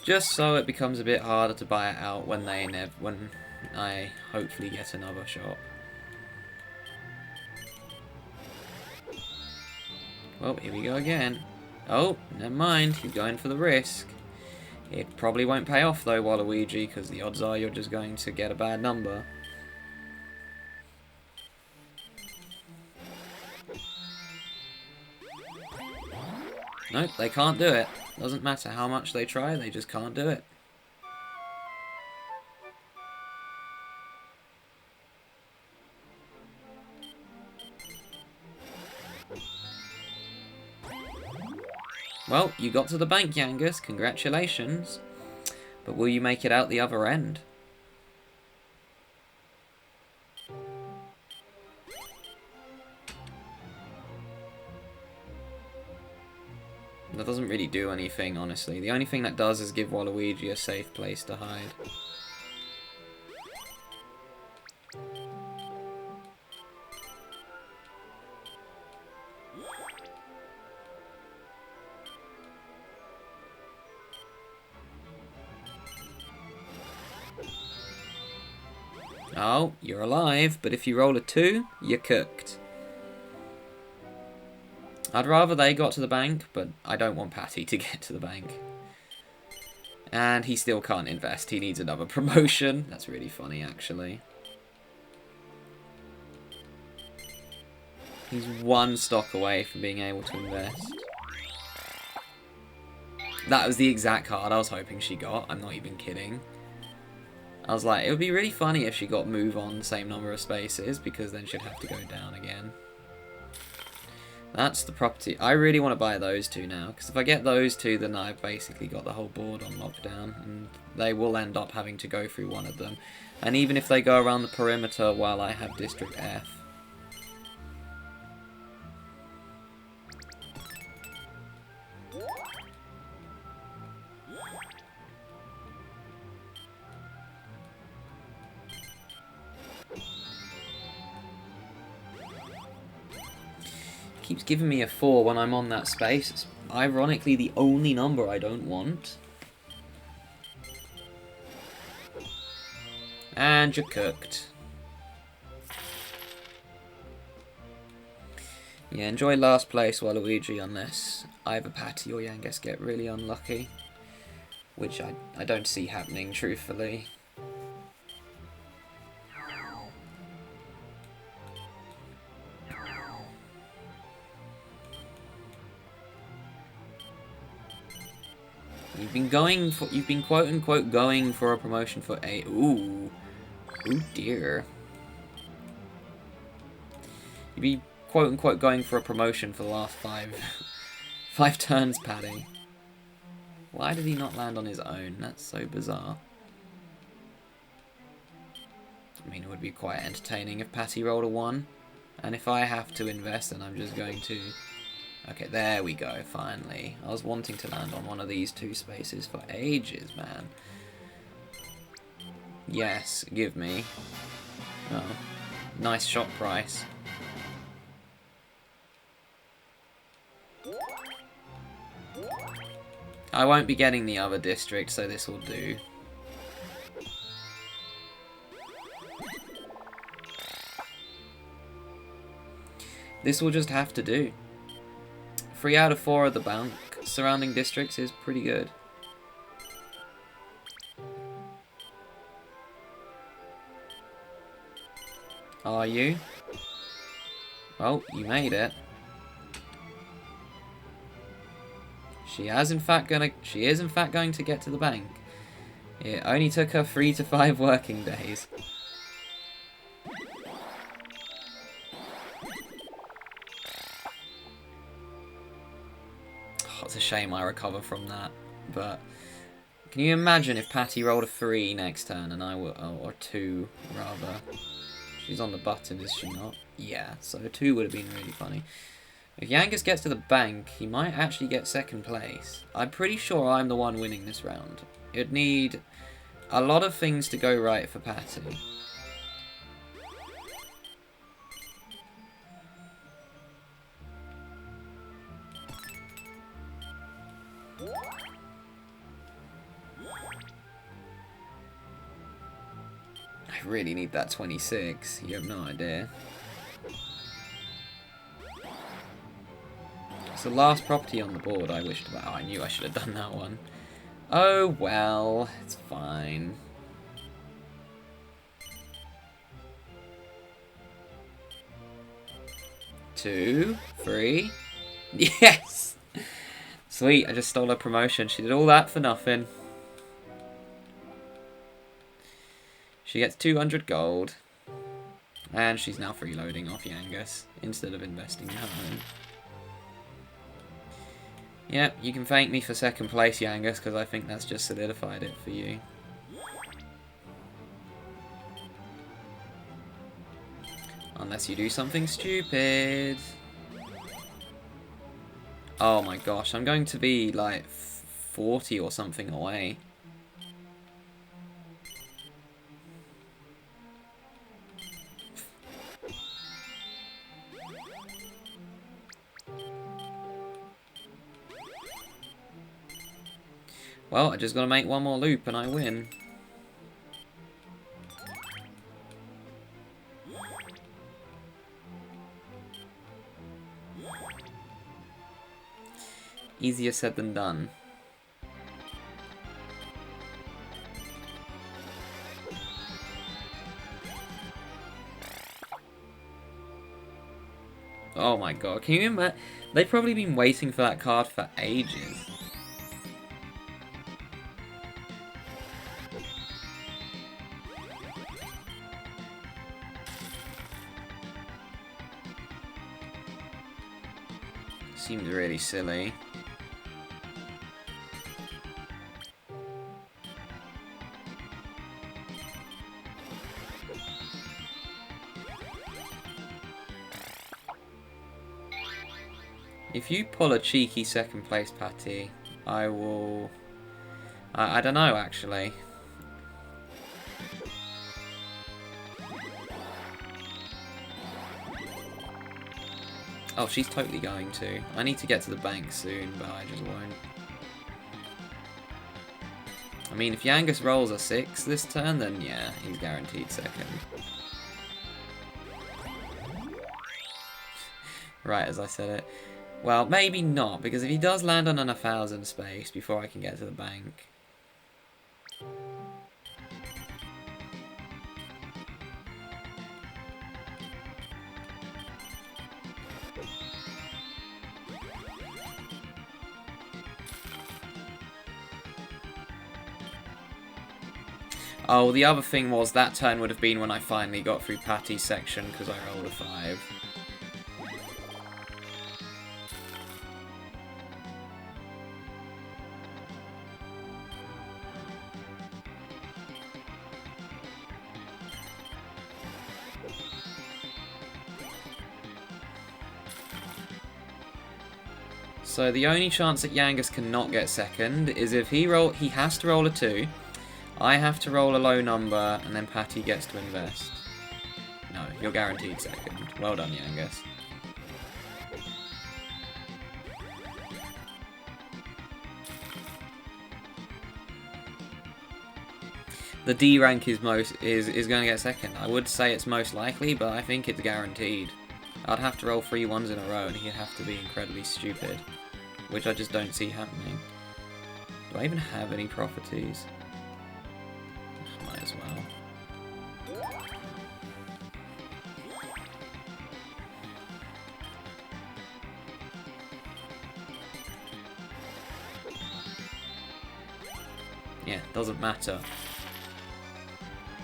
Just so it becomes a bit harder to buy it out when I hopefully get another shop. Well, here we go again. Oh, never mind. He's going for the risk. It probably won't pay off though, Waluigi, because the odds are you're just going to get a bad number. Nope, they can't do it. Doesn't matter how much they try, they just can't do it. Well, you got to the bank, Yangus. Congratulations. But will you make it out the other end? That doesn't really do anything, honestly. The only thing that does is give Waluigi a safe place to hide. Oh, you're alive, but if you roll a 2, you're cooked. I'd rather they got to the bank, but I don't want Patty to get to the bank. And he still can't invest. He needs another promotion. That's really funny, actually. He's one stock away from being able to invest. That was the exact card I was hoping she got. I'm not even kidding. I was like, it would be really funny if she got move on the same number of spaces, because then she'd have to go down again. That's the property. I really want to buy those two now, because if I get those two, then I've basically got the whole board on lockdown, and they will end up having to go through one of them. And even if they go around the perimeter while I have District F. Keeps giving me a 4 when I'm on that space. It's ironically the only number I don't want. And you're cooked. Yeah, enjoy last place, Waluigi, unless either Patty or Yangus get really unlucky. Which I don't see happening, truthfully. You've been quote unquote going for a promotion for a ooh dear. You've been quote unquote going for a promotion for the last five turns, Paddy. Why did he not land on his own? That's so bizarre. I mean, it would be quite entertaining if Patty rolled a 1, and if I have to invest, then I'm just going to. Okay, there we go, finally. I was wanting to land on one of these 2 spaces for ages, man. Yes, give me. Oh, nice shop price. I won't be getting the other district, so this will do. This will just have to do. 3 out of 4 of the bank surrounding districts is pretty good. Are you? Well, you made it. She is in fact going to get to the bank. It only took her 3 to 5 working days. it's a shame I recover from that. But can you imagine if Patty rolled a 3 next turn and I were... Oh, or 2, rather. She's on the button, is she not? Yeah, so 2 would have been really funny. If Yangus gets to the bank, he might actually get second place. I'm pretty sure I'm the one winning this round. It'd need a lot of things to go right for Patty. I really need that 26. You have no idea. It's the last property on the board I wished about. Oh, I knew I should have done that one. Oh well, it's fine. Two, 3. Yes! Sweet, I just stole her promotion. She did all that for nothing. She gets 200 gold. And she's now freeloading off Yangus instead of investing in her own. Yep, you can thank me for second place, Yangus, because I think that's just solidified it for you. Unless you do something stupid. Oh my gosh, I'm going to be like 40 or something away. Well, I just got to make one more loop and I win. Easier said than done. Oh my god, can you imagine? They've probably been waiting for that card for ages. Seems really silly. If you pull a cheeky second place, Patty, I will... I don't know, actually. Oh, she's totally going to. I need to get to the bank soon, but I just won't. I mean, if Yangus rolls a 6 this turn, then yeah, he's guaranteed second. Right, as I said it. Well, maybe not, because if he does land on an 1,000 space before I can get to the bank... Oh, the other thing was that turn would have been when I finally got through Patty's section because I rolled a 5. So the only chance that Yangus cannot get second is if he has to roll a 2. I have to roll a low number, and then Patty gets to invest. No, you're guaranteed second. Well done, Yangus. The D rank is going to get second. I would say it's most likely, but I think it's guaranteed. I'd have to roll 3 ones in a row, and he'd have to be incredibly stupid, which I just don't see happening. Do I even have any properties? Might as well. Yeah, doesn't matter.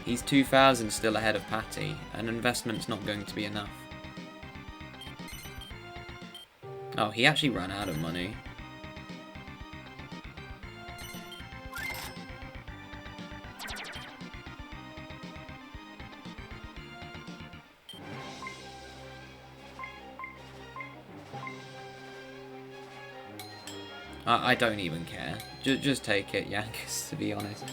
He's 2,000 still ahead of Patty, and investment's not going to be enough. Oh, he actually ran out of money. I don't even care. Just take it, Yangus, to be honest.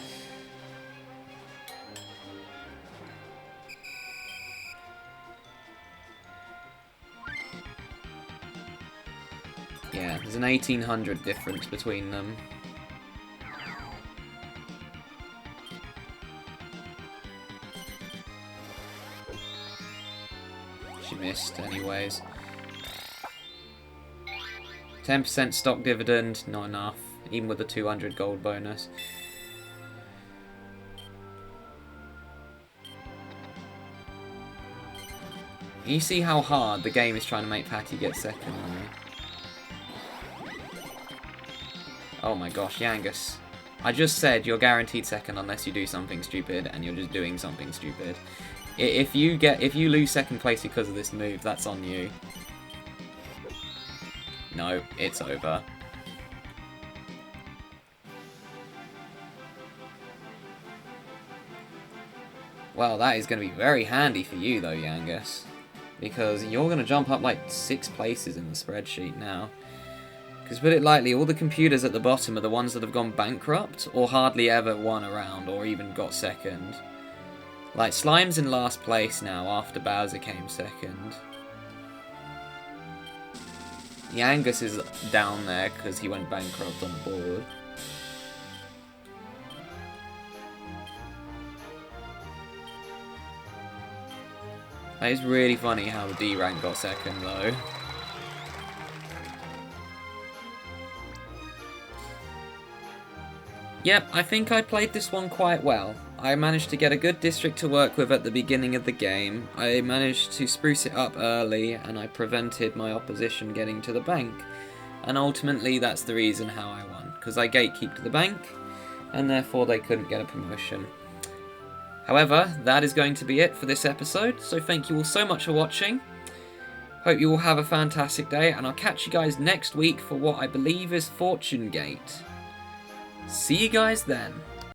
Yeah, there's an 1800 difference between them. She missed anyways. 10% stock dividend, not enough, even with the 200 gold bonus. You see how hard the game is trying to make Patty get second on me. Oh my gosh, Yangus. I just said you're guaranteed second unless you do something stupid, and you're just doing something stupid. If you lose second place because of this move, that's on you. No, it's over. Well, that is going to be very handy for you though, Yangus. Because you're going to jump up like 6 places in the spreadsheet now. Because put it lightly, all the computers at the bottom are the ones that have gone bankrupt, or hardly ever won a round, or even got second. Like, Slime's in last place now, after Bowser came second. Yangus is down there, because he went bankrupt on the board. That is really funny how the D rank got second, though. Yep, I think I played this one quite well. I managed to get a good district to work with at the beginning of the game. I managed to spruce it up early, and I prevented my opposition getting to the bank. And ultimately, that's the reason how I won, because I gatekeeped the bank, and therefore they couldn't get a promotion. However, that is going to be it for this episode, so thank you all so much for watching. Hope you all have a fantastic day, and I'll catch you guys next week for what I believe is Fortune Gate. See you guys then.